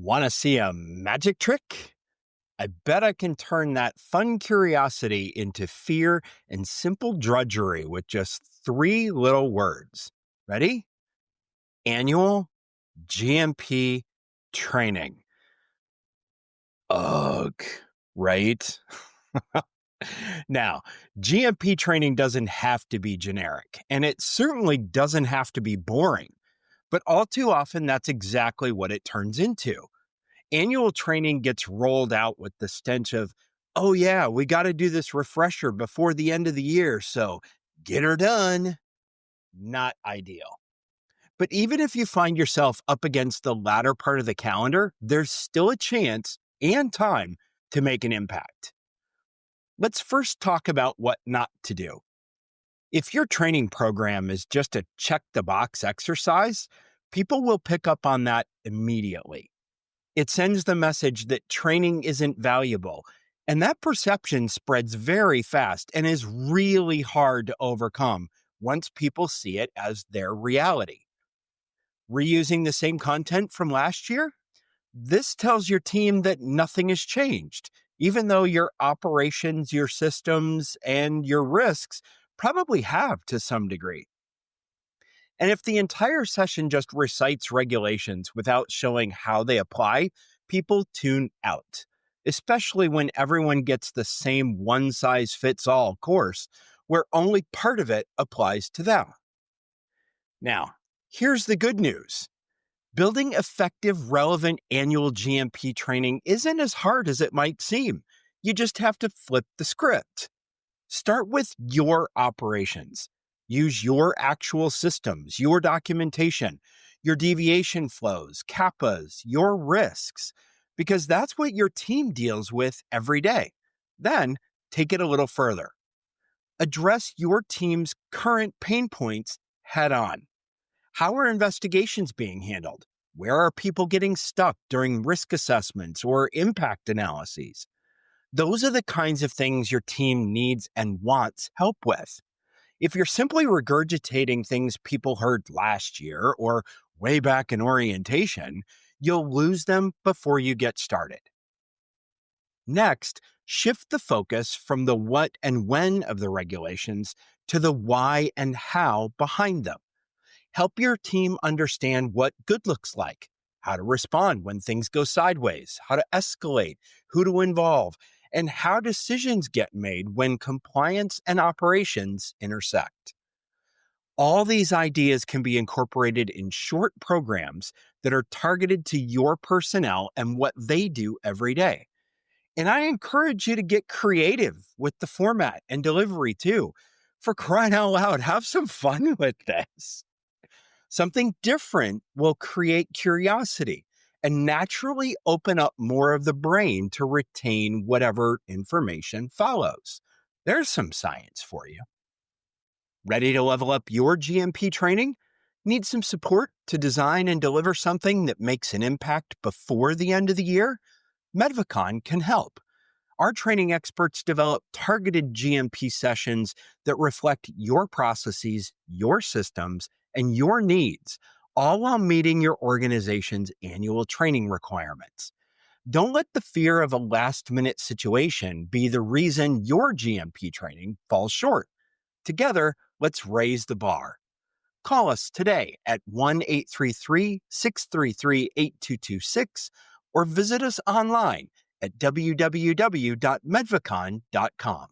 Want to see a magic trick? I bet I can turn that fun curiosity into fear and simple drudgery with just three little words. Ready? Annual GMP training. Ugh, right? Now, GMP training doesn't have to be generic, and it certainly doesn't have to be boring. But all too often, that's exactly what it turns into. Annual training gets rolled out with the stench of, oh, yeah, we got to do this refresher before the end of the year. So get her done. Not ideal. But even if you find yourself up against the latter part of the calendar, there's still a chance and time to make an impact. Let's first talk about what not to do. If your training program is just a check the box exercise, people will pick up on that immediately. It sends the message that training isn't valuable, and that perception spreads very fast and is really hard to overcome once people see it as their reality. Reusing the same content from last year? This tells your team that nothing has changed, even though your operations, your systems, and your risks probably have to some degree. And if the entire session just recites regulations without showing how they apply, people tune out, especially when everyone gets the same one-size-fits-all course where only part of it applies to them. Now, here's the good news. Building effective, relevant annual GMP training isn't as hard as it might seem. You just have to flip the script. Start with your operations. Use your actual systems, your documentation, your deviation flows, CAPAs, your risks, because that's what your team deals with every day. Then take it a little further. Address your team's current pain points head on. How are investigations being handled? Where are people getting stuck during risk assessments or impact analyses? Those are the kinds of things your team needs and wants help with. If you're simply regurgitating things people heard last year or way back in orientation, you'll lose them before you get started. Next, shift the focus from the what and when of the regulations to the why and how behind them. Help your team understand what good looks like, how to respond when things go sideways, how to escalate, who to involve, and how decisions get made when compliance and operations intersect. All these ideas can be incorporated in short programs that are targeted to your personnel and what they do every day. And I encourage you to get creative with the format and delivery too. For crying out loud, have some fun with this. Something different will create curiosity and naturally open up more of the brain to retain whatever information follows. There's some science for you. Ready to level up your GMP training? Need some support to design and deliver something that makes an impact before the end of the year? Medvacon can help. Our training experts develop targeted GMP sessions that reflect your processes, your systems, and your needs, all while meeting your organization's annual training requirements. Don't let the fear of a last-minute situation be the reason your GMP training falls short. Together, let's raise the bar. Call us today at 1-833-633-8226 or visit us online at www.medvacon.com.